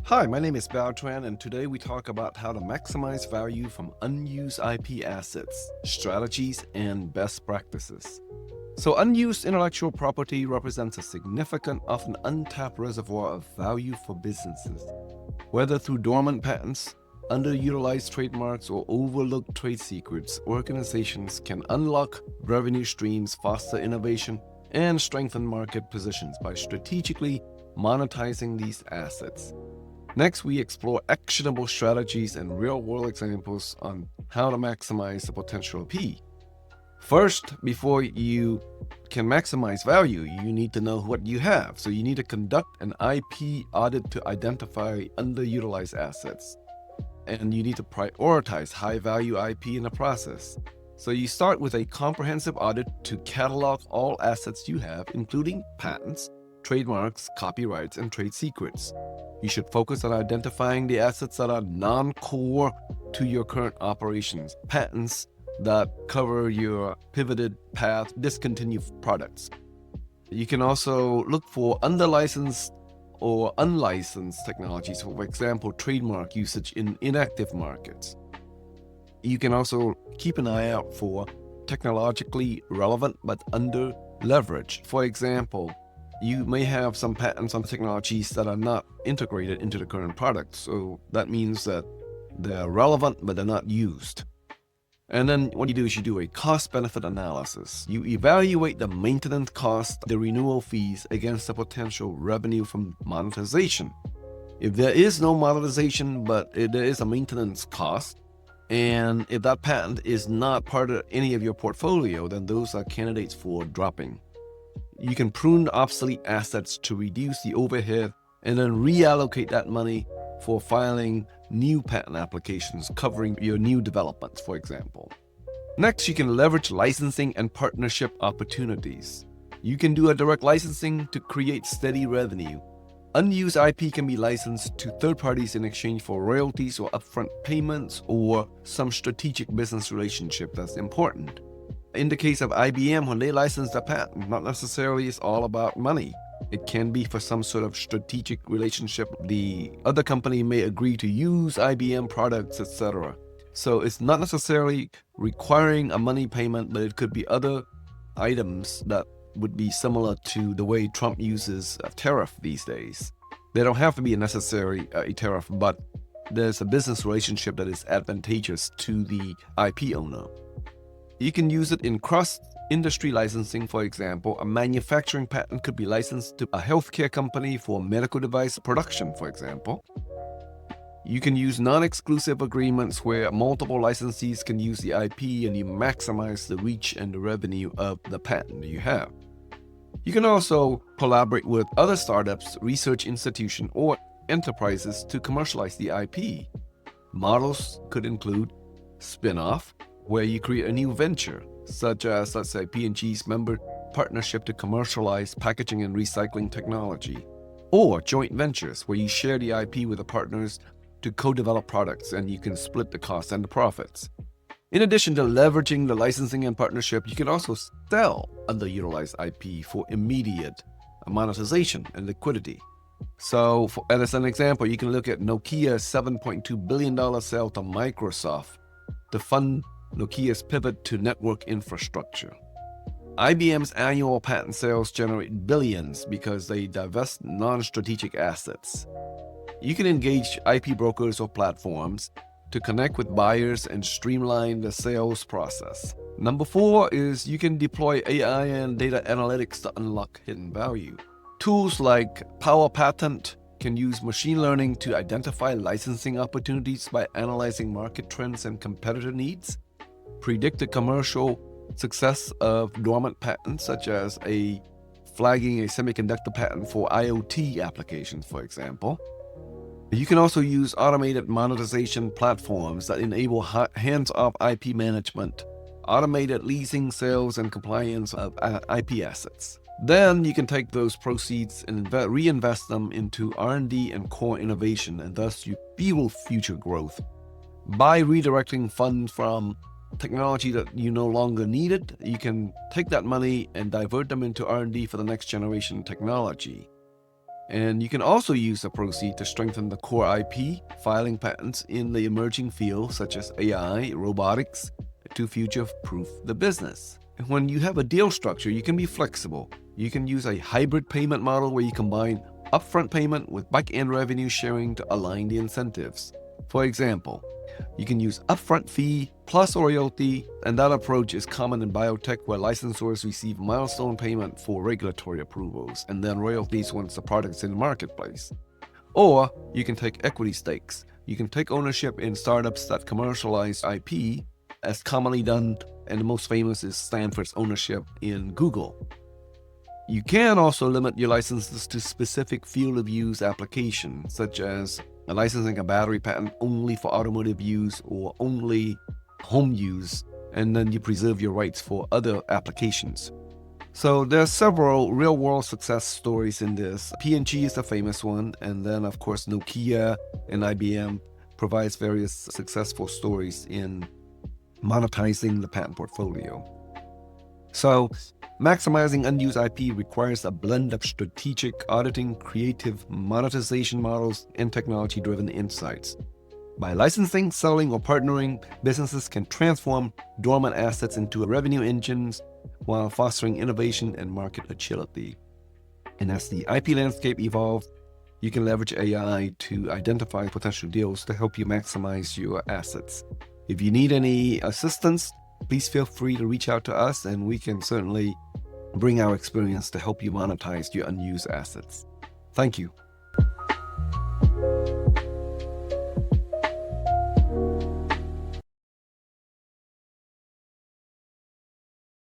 Hi, my name is Beltran, and today we talk about how to maximize value from unused IP assets, strategies, and best practices. So, unused intellectual property represents a significant, often untapped reservoir of value for businesses. Whether through dormant patents, underutilized trademarks, or overlooked trade secrets, organizations can unlock revenue streams, foster innovation, and strengthen market positions by strategically monetizing these assets. Next, we explore actionable strategies and real-world examples on how to maximize the potential of P. First, before you can maximize value, you need to know what you have. So you need to conduct an IP audit to identify underutilized assets. And you need to prioritize high-value IP in the process. So you start with a comprehensive audit to catalog all assets you have, including patents, trademarks, copyrights, and trade secrets. You should focus on identifying the assets that are non-core to your current operations, patents that cover your pivoted path, discontinued products. You can also look for underlicensed or unlicensed technologies, for example, trademark usage in inactive markets. You can also keep an eye out for technologically relevant but under leveraged. For example, you may have some patents on technologies that are not integrated into the current product. So that means that they're relevant, but they're not used. And then what you do is you do a cost-benefit analysis. You evaluate the maintenance cost, the renewal fees against the potential revenue from monetization. If there is no monetization, but there is a maintenance cost, and if that patent is not part of any of your portfolio, then those are candidates for dropping. You can prune obsolete assets to reduce the overhead and then reallocate that money for filing new patent applications covering your new developments, for example. Next, you can leverage licensing and partnership opportunities. You can do a direct licensing to create steady revenue. Unused IP can be licensed to third parties in exchange for royalties or upfront payments or some strategic business relationship that's important. In the case of IBM, when they license a patent, not necessarily it's all about money. It can be for some sort of strategic relationship. The other company may agree to use IBM products, etc. So it's not necessarily requiring a money payment, but it could be other items that would be similar to the way Trump uses a tariff these days. They don't have to be necessarily a tariff, but there's a business relationship that is advantageous to the IP owner. You can use it in cross-industry licensing. For example, a manufacturing patent could be licensed to a healthcare company for medical device production, for example. You can use non-exclusive agreements where multiple licensees can use the IP and you maximize the reach and the revenue of the patent you have. You can also collaborate with other startups, research institutions, or enterprises to commercialize the IP. Models could include spin-off, where you create a new venture, such as, let's say, P&G's member partnership to commercialize packaging and recycling technology, or joint ventures, where you share the IP with the partners to co-develop products and you can split the costs and the profits. In addition to leveraging the licensing and partnership, you can also sell underutilized IP for immediate monetization and liquidity. So, as an example, you can look at Nokia's $7.2 billion sale to Microsoft to fund Nokia's pivot to network infrastructure. IBM's annual patent sales generate billions because they divest non-strategic assets. You can engage IP brokers or platforms to connect with buyers and streamline the sales process. Number 4 is you can deploy AI and data analytics to unlock hidden value. Tools like Power Patent can use machine learning to identify licensing opportunities by analyzing market trends and competitor needs, predict the commercial success of dormant patents, such as flagging a semiconductor patent for IoT applications, for example. You can also use automated monetization platforms that enable hands-off IP management, automated leasing, sales, and compliance of IP assets. Then you can take those proceeds and reinvest them into R&D and core innovation, and thus you fuel future growth. By redirecting funds from technology that you no longer needed, you can take that money and divert them into R&D for the next generation technology. And you can also use the proceeds to strengthen the core IP, filing patents in the emerging fields such as AI, robotics, to future-proof the business. And when you have a deal structure, you can be flexible. You can use a hybrid payment model where you combine upfront payment with back-end revenue sharing to align the incentives. For example, you can use upfront fee plus royalty, and that approach is common in biotech where licensors receive milestone payment for regulatory approvals and then royalties once the product is in the marketplace. Or you can take equity stakes. You can take ownership in startups that commercialize IP, as commonly done, and the most famous is Stanford's ownership in Google. You can also limit your licenses to specific field of use applications, such as licensing a battery patent only for automotive use or only home use, and then you preserve your rights for other applications. So there are several real-world success stories in this. P&G is the famous one, and then of course Nokia and IBM provides various successful stories in monetizing the patent portfolio. So maximizing unused IP requires a blend of strategic auditing, creative monetization models, and technology-driven insights. By licensing, selling, or partnering, businesses can transform dormant assets into revenue engines while fostering innovation and market agility. And as the IP landscape evolves, you can leverage AI to identify potential deals to help you maximize your assets. If you need any assistance, please feel free to reach out to us, and we can certainly bring our experience to help you monetize your unused assets. Thank you.